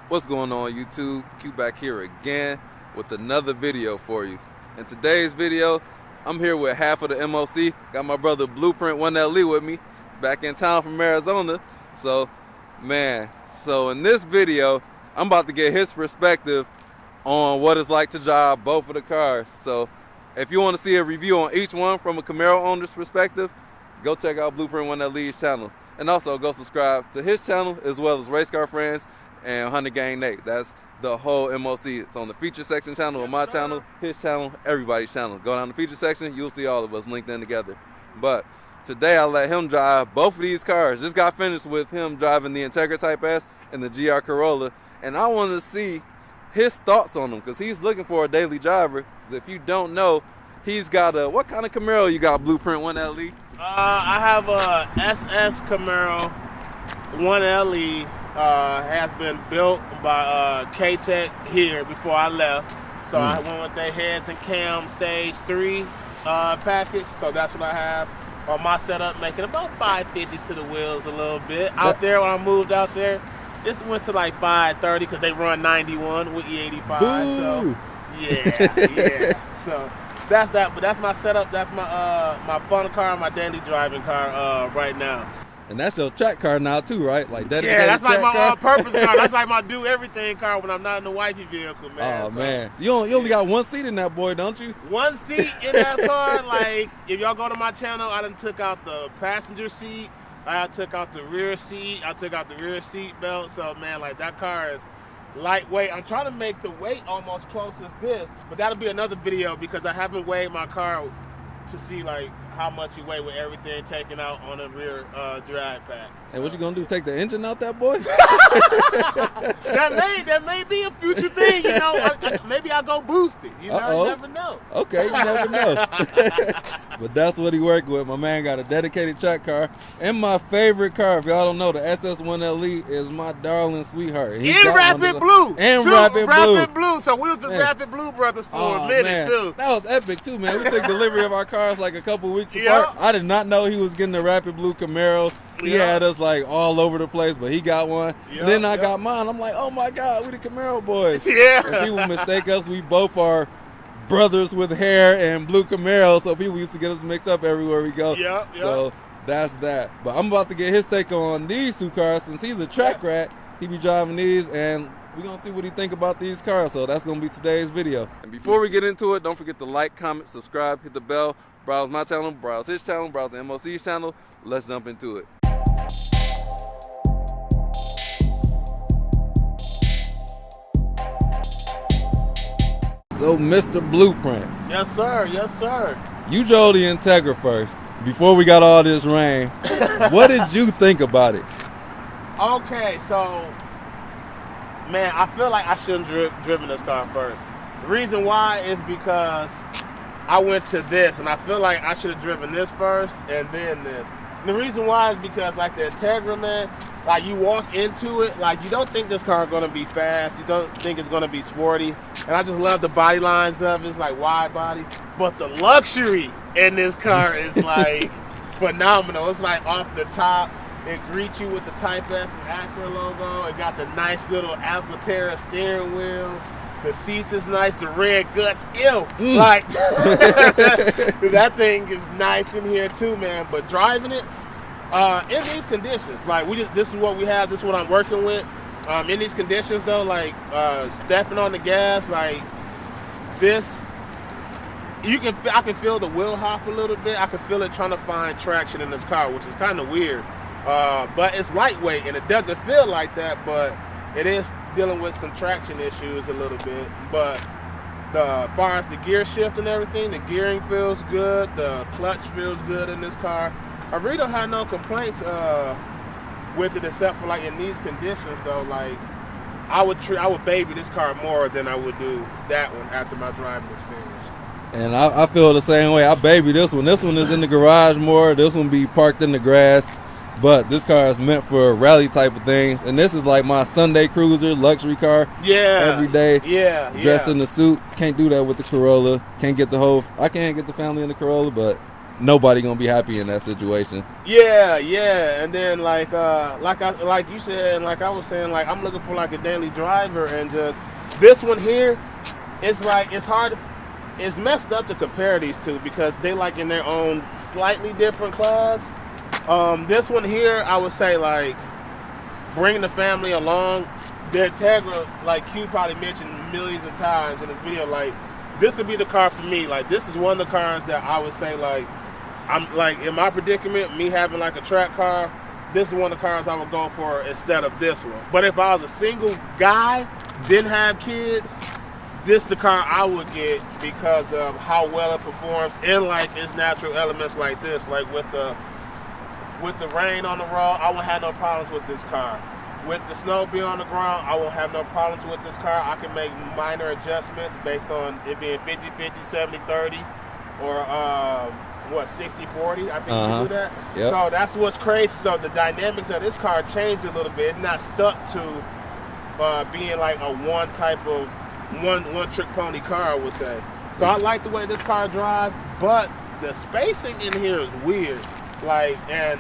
What's going on YouTube? Q back here again with another video for you. In today's video, I'm here with half of the MOC. Got my brother Blueprint 1LE with me, back in town from Arizona. So in this video, I'm about to get his perspective on what it's like to drive both of the cars. So if you want to see a review on each one from a Camaro owner's perspective, go check out Blueprint 1LE's channel. And also go subscribe to his channel as well as Race Car Friends and Hunter Gang Nate. That's the whole MOC. It's on the feature section channel, on my channel, his channel, everybody's channel. Go down the feature section, you'll see all of us linked in together. But today I let him drive both of these cars. Just got finished with him driving the Integra Type S and the GR Corolla. And I want to see his thoughts on them because he's looking for a daily driver. If you don't know, he's got a, what kind of Camaro you got, Blueprint 1LE? I have a SS Camaro 1LE. Has been built by K-Tech here before I left. So I went with their heads and cam stage 3 package. So that's what I have on my setup, making about 550 to the wheels a little bit. Out there, when I moved out there, this went to like 530 because they run 91 with E85. Boo. So yeah. So that's that. But that's my setup. That's my fun car, my daily driving car right now. And that's your track car now too, right? Like dedicated. Yeah, that's like my car? all-purpose car. That's like my do-everything car when I'm not in the wifey vehicle, man. Oh, man. You only got one seat in that boy, don't you? One seat in that car. Like, if y'all go to my channel, I done took out the passenger seat. I took out the rear seat. I took out the rear seat belt. So, man, like, that car is lightweight. I'm trying to make the weight almost close as this, but that'll be another video because I haven't weighed my car to see, like, how much you weigh with everything taken out on the rear drag pack. And what you gonna do? Take the engine out that boy? that may be a future thing, you know. Maybe I'll go boost it. You know, you never know. Okay, you never know. But that's what he working with. My man got a dedicated track car. And my favorite car, if y'all don't know, the SS1LE is my darling sweetheart. And Rapid Blue. And too, Rapid Blue. So we was the Rapid Blue brothers for a minute too. That was epic too, man. We took delivery of our cars like a couple weeks apart. I did not know he was getting the Rapid Blue Camaro. He had us like all over the place, but he got one. Then I got mine. I'm like, oh my God, we the Camaro boys. Yeah. And people mistake us. We both are brothers with hair and blue Camaro, so people used to get us mixed up everywhere we go. So that's that. But I'm about to get his take on these two cars since he's a track rat. He be driving these, and we're going to see what he think about these cars. So that's going to be today's video. And before we get into it, don't forget to like, comment, subscribe, hit the bell, browse my channel, browse his channel, browse the MOC's channel. Let's jump into it. So, Mr. Blueprint. Yes, sir. Yes, sir. You drove the Integra first, before we got all this rain. What did you think about it? Okay, so, man, I feel like I shouldn't have driven this car first. The reason why is because I went to this, and I feel like I should have driven this first and then this. And the reason why is because, like, the Integra, man, like, you walk into it, like, you don't think this car is going to be fast. You don't think it's going to be sporty. And I just love the body lines of it. It's, like, wide body. But the luxury in this car is, like, phenomenal. It's, like, off the top. It greets you with the Type S and Acura logo. It got the nice little Alcantara steering wheel. The seats is nice. The red guts, ew. Like, that thing is nice in here too, man. But driving it in these conditions, like this is what we have. This is what I'm working with. In these conditions, though, like stepping on the gas, like this, I can feel the wheel hop a little bit. I can feel it trying to find traction in this car, which is kind of weird. But it's lightweight and it doesn't feel like that, but it is dealing with some traction issues a little bit. But as far as the gear shift and everything, the gearing feels good, the clutch feels good in this car. I really don't have no complaints with it, except for like in these conditions though, like I would baby this car more than I would do that one after my driving experience. And I feel the same way. I baby this one. This one is in the garage more. This one be parked in the grass. But this car is meant for rally type of things, and this is like my Sunday cruiser, luxury car. Every day. Dressed in the suit. Can't do that with the Corolla. I can't get the family in the Corolla, but nobody gonna be happy in that situation. Yeah, and then like you said, and like I was saying, like I'm looking for like a daily driver, and just this one here, it's like it's hard. It's messed up to compare these two because they like in their own slightly different class. This one here, I would say like bringing the family along. The Integra, like Q probably mentioned millions of times in this video, like this would be the car for me. Like this is one of the cars that I would say like I'm like in my predicament, me having like a track car, this is one of the cars I would go for instead of this one. But if I was a single guy, didn't have kids, this the car I would get because of how well it performs in like its natural elements like this. Like with the rain on the road, I won't have no problems with this car. With the snow being on the ground, I won't have no problems with this car. I can make minor adjustments based on it being 50-50, 70-30, or 60-40. I think you can do that. Yep. So that's what's crazy. So the dynamics of this car changed a little bit. It's not stuck to being like a one trick pony car, I would say. So I like the way this car drives, but the spacing in here is weird. Like, and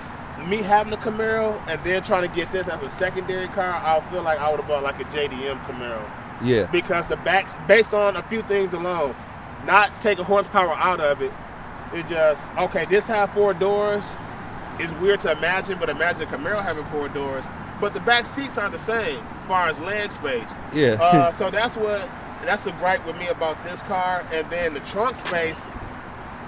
me having a Camaro and then trying to get this as a secondary car, I feel like I would have bought like a JDM Camaro. Yeah. Because the backs, based on a few things alone, not taking horsepower out of it, it just, okay, this have 4 doors. It's weird to imagine, but imagine a Camaro having 4 doors. But the back seats aren't the same as far as leg space. Yeah. So that's the gripe with me about this car. And then the trunk space.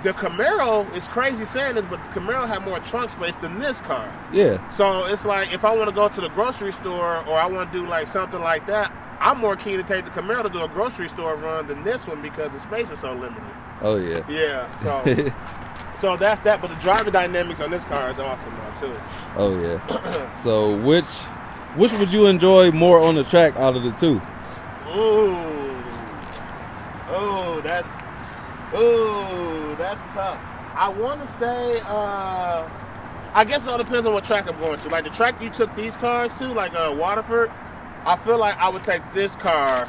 The Camaro, is crazy saying this, but the Camaro had more trunk space than this car. Yeah. So it's like if I want to go to the grocery store or I want to do like something like that, I'm more keen to take the Camaro to do a grocery store run than this one because the space is so limited. Oh yeah. Yeah. So so that's that. But the driving dynamics on this car is awesome though too. Oh yeah. So which would you enjoy more on the track out of the two? That's tough. I want to say, I guess it all depends on what track I'm going to. Like the track you took these cars to, like Waterford, I feel like I would take this car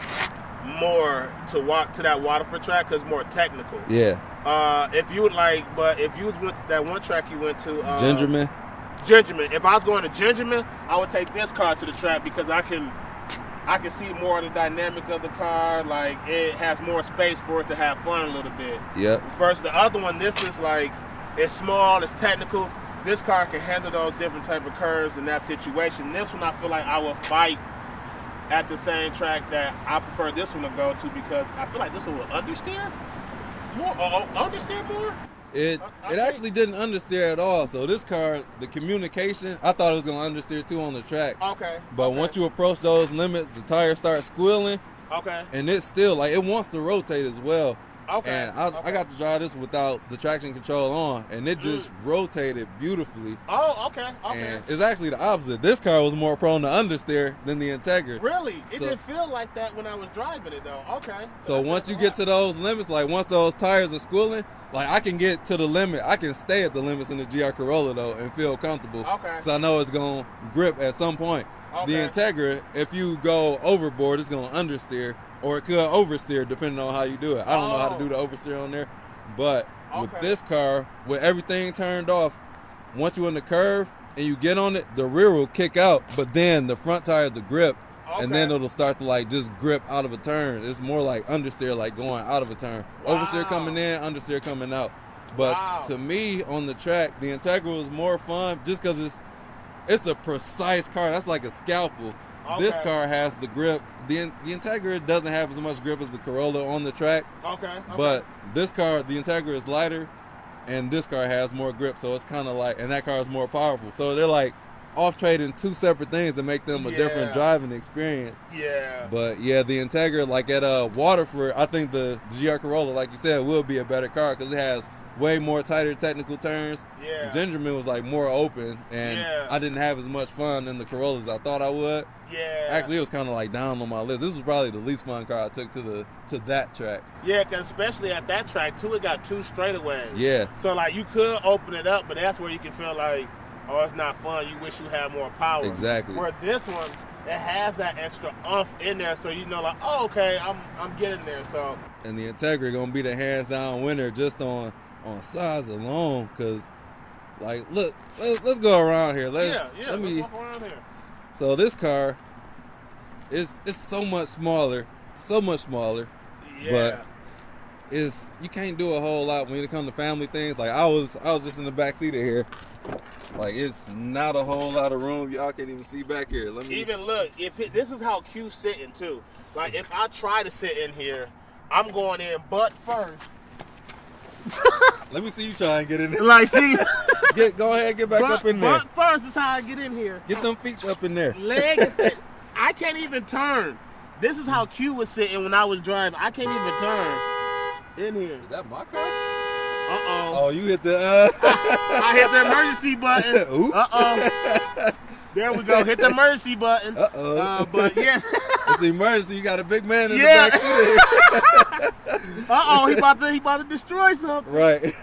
more to that Waterford track because it's more technical. Yeah. If you would like, but if you went to that one track you went to, Gingerman. If I was going to Gingerman, I would take this car to the track because I can see more of the dynamic of the car. Like it has more space for it to have fun a little bit. Yep. Versus the other one, this is like it's small, it's technical. This car can handle those different type of curves in that situation. This one, I feel like I will fight at the same track that I prefer this one to go to because I feel like this one will understeer more. It actually didn't understeer at all. So this car, the communication, I thought it was gonna understeer too on the track. Okay. But once you approach those limits, the tires start squealing. Okay. And it's still like it wants to rotate as well. Okay. And I got to drive this without the traction control on, and it just rotated beautifully. Oh, okay. And it's actually the opposite. This car was more prone to understeer than the Integra. Really? It didn't feel like that when I was driving it though. Okay. So once you get to those limits, like once those tires are squealing, like I can get to the limit. I can stay at the limits in the GR Corolla though and feel comfortable. Okay. Because I know it's going to grip at some point. Okay. The Integra, if you go overboard, it's going to understeer. Or it could oversteer depending on how you do it. I don't know how to do the oversteer on there. But with this car, with everything turned off, once you're in the curve and you get on it, the rear will kick out, but then the front tires will grip. And then it'll start to like just grip out of a turn. It's more like understeer, like going out of a turn. Oversteer coming in, understeer coming out. But to me, on the track, the Integra was more fun just because it's a precise car. That's like a scalpel. This car has the grip. The Integra doesn't have as much grip as the Corolla on the track. Okay. But this car, the Integra is lighter, and this car has more grip. So it's kind of like, and that car is more powerful. So they're like off trading two separate things to make them a different driving experience. Yeah. But yeah, the Integra, like at Waterford, I think the GR Corolla, like you said, will be a better car because it has way more tighter technical turns. Yeah. Gingerman was like more open, and I didn't have as much fun in the Corollas as I thought I would. Yeah. Actually, it was kind of like down on my list. This was probably the least fun car I took to that track. Yeah, because especially at that track too, it got 2 straightaways. Yeah. So like you could open it up, but that's where you can feel like, oh, it's not fun. You wish you had more power. Exactly. Where this one, it has that extra oomph in there, so you know, like, oh, okay, I'm getting there. So. And the Integra gonna be the hands down winner just on on size alone, because like, look, let's go around here. Let me walk around here. So this car is so much smaller, but you can't do a whole lot when it comes to family things. Like I was just in the back seat of here. Like it's not a whole lot of room. Y'all can't even see back here. Let me even look. This is how Q's sitting too. Like if I try to sit in here, I'm going in butt first. Let me see you try and get in there. Like see, go ahead, get back up in there. Butt first is how I get in here. Get them feet up in there. Leg is. I can't even turn. This is how Q was sitting when I was driving. I can't even turn in here. Is that my car? Uh-oh. Oh, you hit the I hit the emergency button. Oops. Uh-oh. There we go. Hit the emergency button. Uh-oh. But yes. It's emergency. You got a big man in the back seat of here. Uh-oh. He about to destroy something. Right.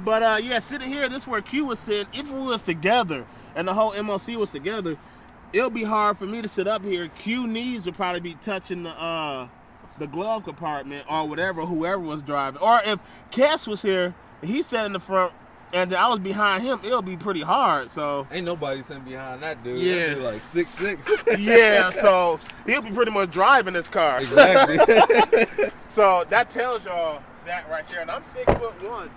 But yeah, sitting here, this is where Q was sitting. If we was together and the whole MOC was together, it'll be hard for me to sit up here. Q knees would probably be touching the glove compartment or whatever, whoever was driving. Or if Cass was here, he sat in the front, and I was behind him, it'll be pretty hard. So ain't nobody sitting behind that dude. Yeah, that like 6'6". Yeah, so he'll be pretty much driving this car. Exactly. So that tells y'all that right there. And I'm 6'1",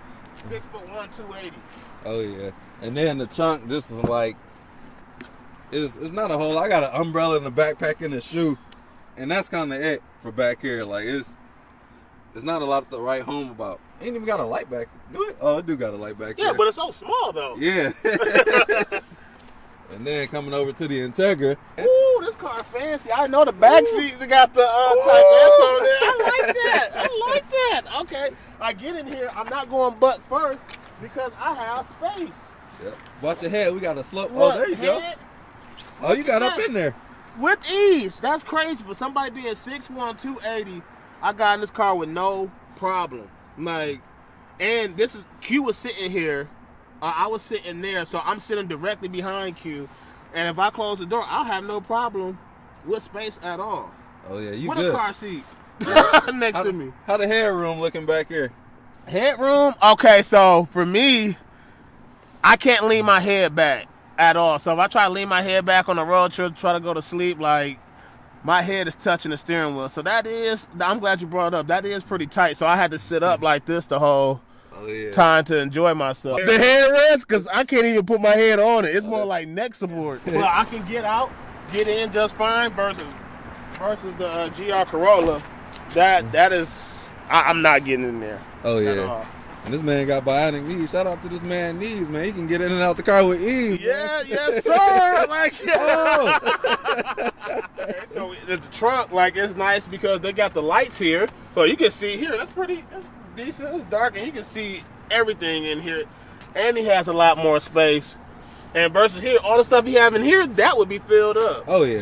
280. Oh yeah, and then the trunk. This is like, it's not a whole. I got an umbrella in the backpack and a shoe, and that's kind of it for back here. Like it's not a lot to write home about. Ain't even got a light back. Do it? Oh, it do got a light back. Yeah, there. but it's so small though. Yeah. And then coming over to the Integra. Ooh, this car fancy. I know the back seats got the Type S on there. I like that. I like that. Okay, I get in here. I'm not going butt first because I have space. Yep. Watch your head. We got a slope. Look, oh, there you go. Oh, you got up in there. With ease. That's crazy. For somebody being 6'1", 280, I got in this car with no problem. Like, and this is, Q was sitting here. I was sitting there, so I'm sitting directly behind Q. And if I close the door, I'll have no problem with space at all. Oh, yeah, you what good. What a car seat next to me. How the headroom looking back here? Headroom? Okay, so for me, I can't lean my head back at all. So if I try to lean my head back on the road trip, try to go to sleep, like, my head is touching the steering wheel. So that is, I'm glad you brought it up. That is pretty tight. So I had to sit up like this the whole time to enjoy myself. The headrest, because I can't even put my head on it. It's more like neck support. Well, I can get out, get in just fine versus the GR Corolla. That is, I'm not getting in there. Oh, yeah. And this man got bionic knees. Shout out to this man knees, man. He can get in and out the car with ease. Yeah, yes, sir. Like, yeah. Okay, so the trunk, like, it's nice because they got the lights here, so you can see here. That's decent. It's dark, and you can see everything in here. And he has a lot more space. And versus here, all the stuff he have in here, that would be filled up. Oh yeah.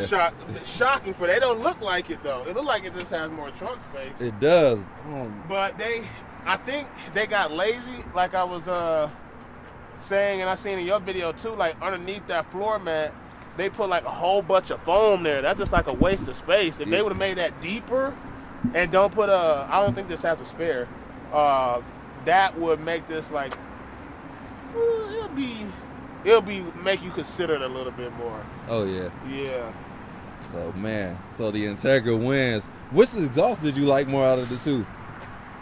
Shocking for they don't look like it though. It look like it just has more trunk space. It does. But I think they got lazy, like I was saying, and I seen in your video too, like underneath that floor mat, they put like a whole bunch of foam there. That's just like a waste of space. If they would have made that deeper and don't put I don't think this has a spare, that would make this like, it'll be make you consider it a little bit more. Oh yeah. Yeah. So man, the Integra wins. Which exhaust did you like more out of the two?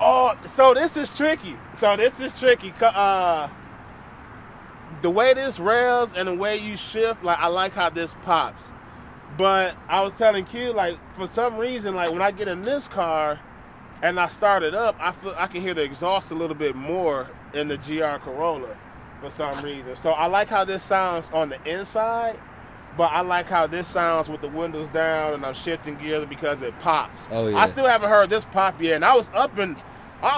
Oh, so this is tricky. The way this rails and the way you shift, like I like how this pops. But I was telling Q, like for some reason, like when I get in this car and I start it up, I feel I can hear the exhaust a little bit more in the GR Corolla for some reason. So I like how this sounds on the inside, but I like how this sounds with the windows down and I'm shifting gears because it pops. Oh yeah. I still haven't heard this pop yet, and I was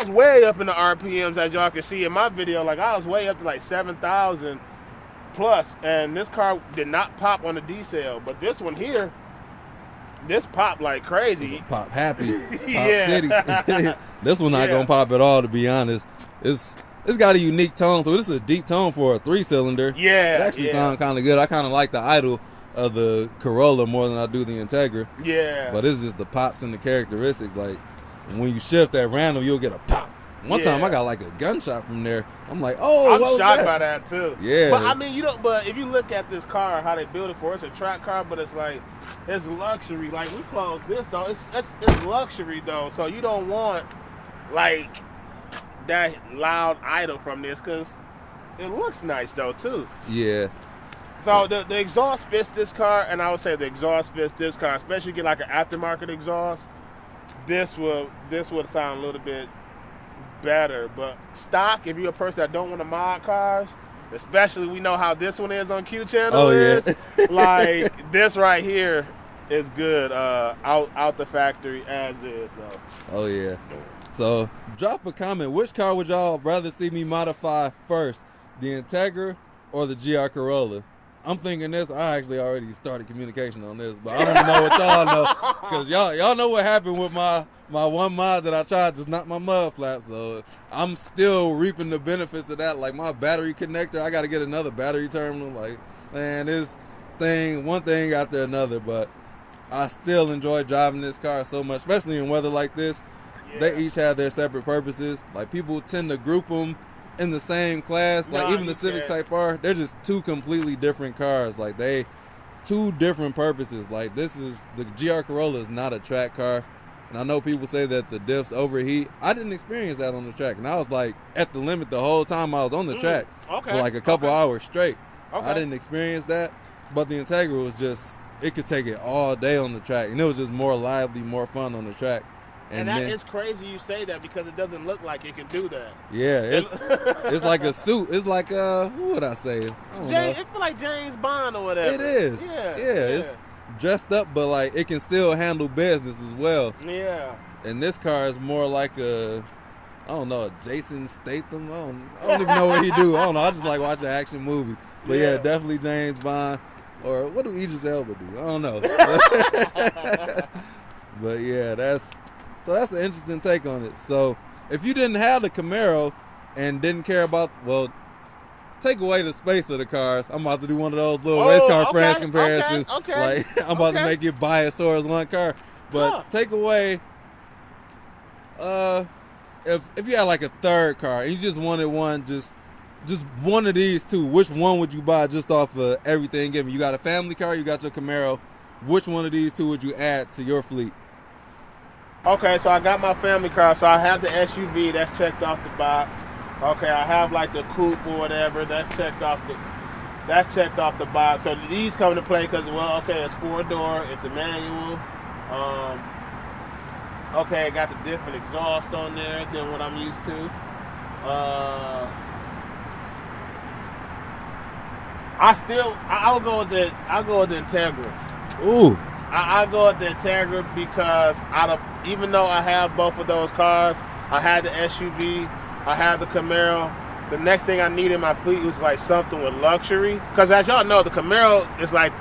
way up in the RPMs, as y'all can see in my video. Like I was way up to like 7,000 plus, and this car did not pop on the decel. But this one here, this popped like crazy. Pop happy. Pop Yeah. city. This one not gonna pop at all, to be honest. It's got a unique tone, so this is a deep tone for a 3-cylinder. Yeah. It actually sounds kind of good. I kind of like the idle of the Corolla more than I do the Integra. Yeah. But it's just the pops and the characteristics. Like when you shift at random, you'll get a pop. One time I got like a gunshot from there. I'm like, oh, I'm shocked by that too. Yeah. But I mean, but if you look at this car, how they build it for, it's a track car, but it's like, it's luxury. Like, we close this though, it's luxury though. So you don't want like that loud idle from this, because it looks nice though too. Yeah. So the exhaust fits this car, and I would say the exhaust fits this car, especially if you get like an aftermarket exhaust. This would sound a little bit better. But stock, if you're a person that don't want to mod cars, especially we know how this one is on Q Channel. Oh yeah. Like this right here is good out the factory as is though. Oh yeah. So drop a comment. Which car would y'all rather see me modify first, the Integra or the GR Corolla? I'm thinking this. I actually already started communication on this, but I don't know what y'all know, because y'all know what happened with my one mod that I tried to knock my mud flap. So I'm still reaping the benefits of that. Like my battery connector, I got to get another battery terminal. Like, man, this thing, one thing after another. But I still enjoy driving this car so much, especially in weather like this. Yeah. They each have their separate purposes. Like people tend to group them in the same class, like even the Civic Type R, they're just two completely different cars. Like they, two different purposes. Like the GR Corolla is not a track car, and I know people say that the diffs overheat. I didn't experience that on the track, and I was like at the limit the whole time I was on the track for like a couple hours straight. I didn't experience that, but the Integra was just, it could take it all day on the track, and it was just more lively, more fun on the track. And that is crazy you say that, because it doesn't look like it can do that. Yeah, it's like a suit. It's like who would I say? I don't know. It feel like James Bond or whatever. It is. Yeah. It's dressed up, but like it can still handle business as well. Yeah. And this car is more like I don't know, a Jason Statham. I don't even know what he do. I don't know. I just like watching action movies. But yeah, definitely James Bond. Or what do Idris Elba do? I don't know. But yeah, that's an interesting take on it. So if you didn't have the Camaro and didn't care about, well, take away the space of the cars. I'm about to do one of those little race car France comparisons. Like I'm about to make you buy it towards one car. But take away, if you had like a third car and you just wanted one, just one of these two, which one would you buy just off of everything given? You got a family car, you got your Camaro. Which one of these two would you add to your fleet? Okay, so I got my family car, so I have the SUV, that's checked off the box. Okay, I have like the coupe or whatever, that's checked off the box. So these come into play because, well, okay, it's 4-door, it's a manual. Okay, I got the different exhaust on there than what I'm used to. I'll go with the Integra. Ooh. I go with the Integra because even though I have both of those cars, I had the SUV, I had the Camaro. The next thing I need in my fleet was like something with luxury. Because as y'all know, the Camaro is like,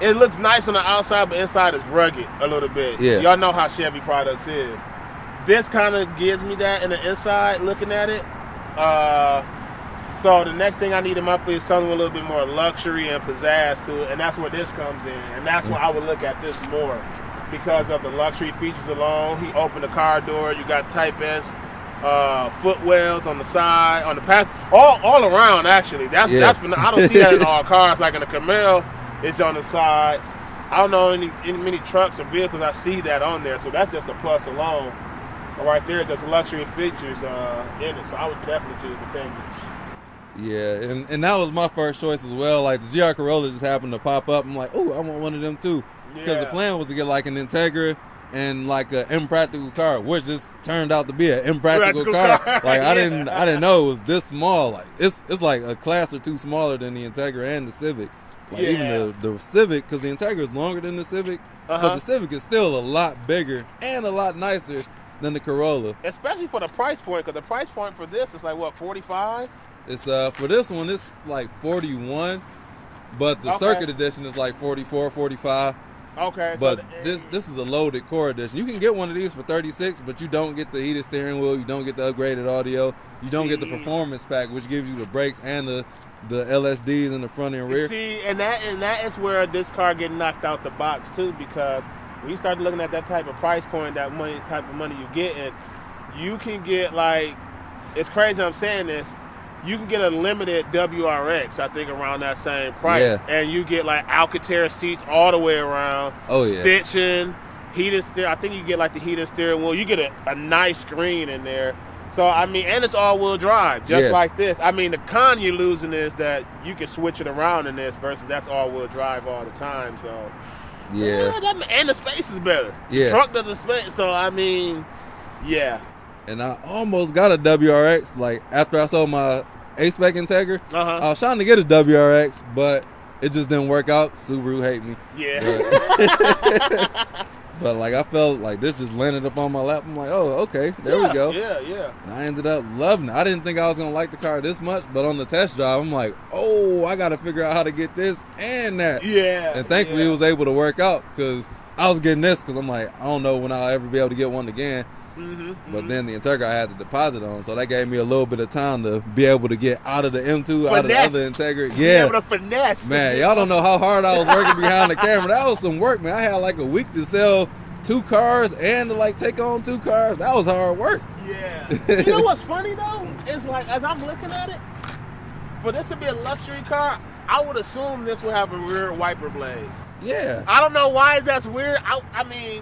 it looks nice on the outside, but inside is rugged a little bit. Yeah. Y'all know how Chevy products is. This kind of gives me that in the inside looking at it. So the next thing I need in my fleet is something with a little bit more luxury and pizzazz to it, and that's where this comes in. And that's where I would look at this more, because of the luxury features alone. He opened the car door. You got Type S footwells on the side, on the pass, all around actually. That's I don't see that in all cars. Like in the Camaro, it's on the side. I don't know any many trucks or vehicles I see that on there, so that's just a plus alone. Right there, there's luxury features in it, so I would definitely choose the Integra. Yeah, and that was my first choice as well. Like the GR Corolla just happened to pop up. I'm like, oh, I want one of them too. Because the plan was to get like an Integra and like an impractical car, which just turned out to be an impractical car. Like I didn't know it was this small. Like it's like a class or two smaller than the Integra and the Civic. Like even the Civic, because the Integra is longer than the Civic, but the Civic is still a lot bigger and a lot nicer than the Corolla. Especially for the price point, because the price point for this is like what, 45? It's for this one it's like 41, but the Circuit Edition is like 44, 45. Okay. But this is a loaded core edition. You can get one of these for 36, but you don't get the heated steering wheel, you don't get the upgraded audio, you don't get the performance pack, which gives you the brakes and the LSDs in the front and rear. See, and that is where this car get knocked out the box too, because when you start looking at that type of price point, type of money you get, and you can get like, it's crazy I'm saying this, you can get a limited WRX, I think around that same price. Yeah. And you get like Alcantara seats all the way around. Oh, yeah. Stitching, heated steering. I think you get like the heated steering wheel. You get a nice screen in there. So, I mean, and it's all-wheel drive, just like this. I mean, the con you're losing is that you can switch it around in this versus that's all-wheel drive all the time. So, and the space is better. Yeah. The truck doesn't space. So, I mean, yeah. And I almost got a WRX, like, after I sold my A-Spec Integra. I was trying to get a WRX, but it just didn't work out. Subaru hate me. Yeah. But like, I felt like this just landed up on my lap. I'm like, oh, okay, there we go. Yeah. And I ended up loving it. I didn't think I was going to like the car this much, but on the test drive, I'm like, oh, I got to figure out how to get this and that. Yeah. And thankfully, it was able to work out because I was getting this because I'm like, I don't know when I'll ever be able to get one again. But then the Integra I had the deposit on, so that gave me a little bit of time to be able to get out of the M2, out of the other Integra. Yeah, able to finesse. Man, y'all don't know how hard I was working behind the camera. That was some work, man. I had like a week to sell 2 cars and to like take on 2 cars. That was hard work. Yeah. You know what's funny though? It's like, as I'm looking at it, for this to be a luxury car, I would assume this would have a rear wiper blade. Yeah. I don't know why that's weird. I mean,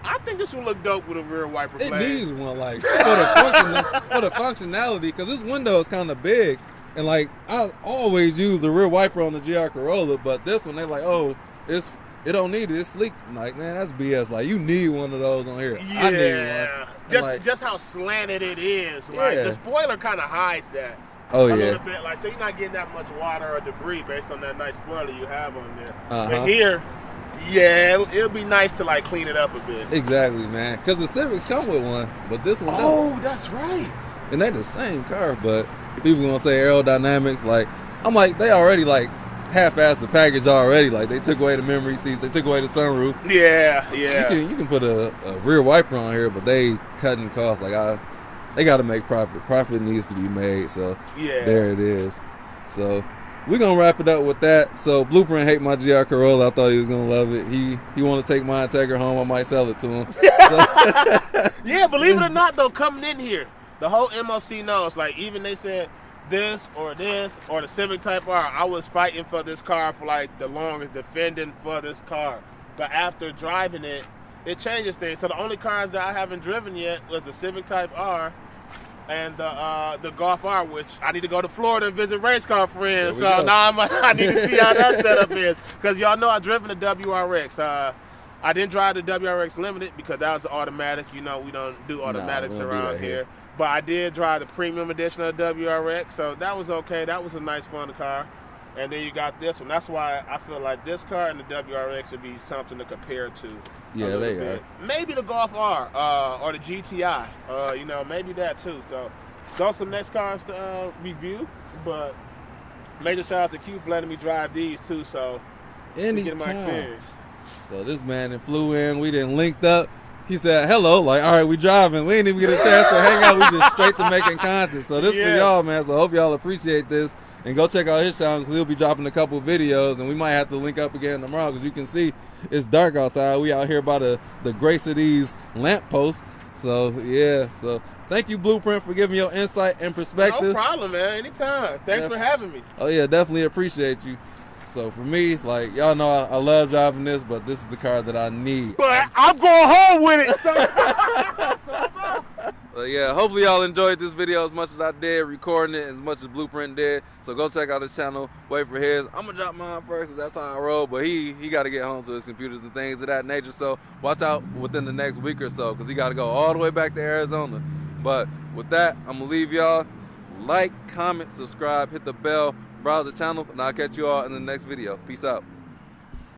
I think this would look dope with a rear wiper blade. It needs one, like, for the functionality, because this window is kind of big. And, like, I always use a rear wiper on the GR Corolla, but this one, they're like, oh, it don't need it. It's sleek. I'm like, man, that's BS. Like, you need one of those on here. Yeah. I need one. Just how slanted it is. Like, the spoiler kind of hides that. Oh, a little bit. Like, so you're not getting that much water or debris based on that nice spoiler you have on there. But here, it'll be nice to like clean it up a bit. Exactly, man. Because the Civics come with one, but this one doesn't. That's right. And they're the same car, but people gonna say aerodynamics. Like, I'm like, they already like half-assed the package already. Like, they took away the memory seats, they took away the sunroof. Yeah. You can put a rear wiper on here, but they cutting costs. Like, they got to make profit. Profit needs to be made. So there it is. So we're going to wrap it up with that. So Blueprint hate my GR Corolla. I thought he was going to love it. He want to take my Integra home. I might sell it to him. Yeah, believe it or not, though, coming in here, the whole MOC knows. Like, even they said this or the Civic Type R, I was fighting for this car for, like, the longest, defending for this car. But after driving it, it changes things. So the only cars that I haven't driven yet was the Civic Type R and the Golf R, which I need to go to Florida and visit race car friends. So now I need to see how that setup is. Because y'all know I've driven the WRX. I didn't drive the WRX Limited because that was automatic. You know, we don't do automatics around here. But I did drive the premium edition of the WRX, so that was okay. That was a nice, fun car. And then you got this one. That's why I feel like this car and the WRX would be something to compare to. Yeah, they are. Maybe the Golf R or the GTI. You know, maybe that too. So those are some next cars to review. But major shout out to Q for letting me drive these too. So anytime. Get my experience. So this man that flew in, we didn't linked up. He said, hello, like, all right, we driving. We didn't even get a chance to hang out. We just straight to making content. So this for y'all, man. So I hope y'all appreciate this. And go check out his channel because he'll be dropping a couple videos. And we might have to link up again tomorrow because you can see it's dark outside. We out here by the grace of these lamp posts. So, yeah. So thank you, Blueprint, for giving your insight and perspective. No problem, man. Anytime. Thanks for having me. Oh, yeah, definitely appreciate you. So for me, like, y'all know I love driving this, but this is the car that I need. But I'm going home with it. But yeah, hopefully y'all enjoyed this video as much as I did, recording it as much as Blueprint did. So go check out his channel, wait for his. I'm gonna drop mine first because that's how I roll, but he got to get home to his computers and things of that nature. So watch out within the next week or so because he got to go all the way back to Arizona. But with that, I'm gonna leave y'all. Like, comment, subscribe, hit the bell, browse the channel, and I'll catch you all in the next video. Peace out.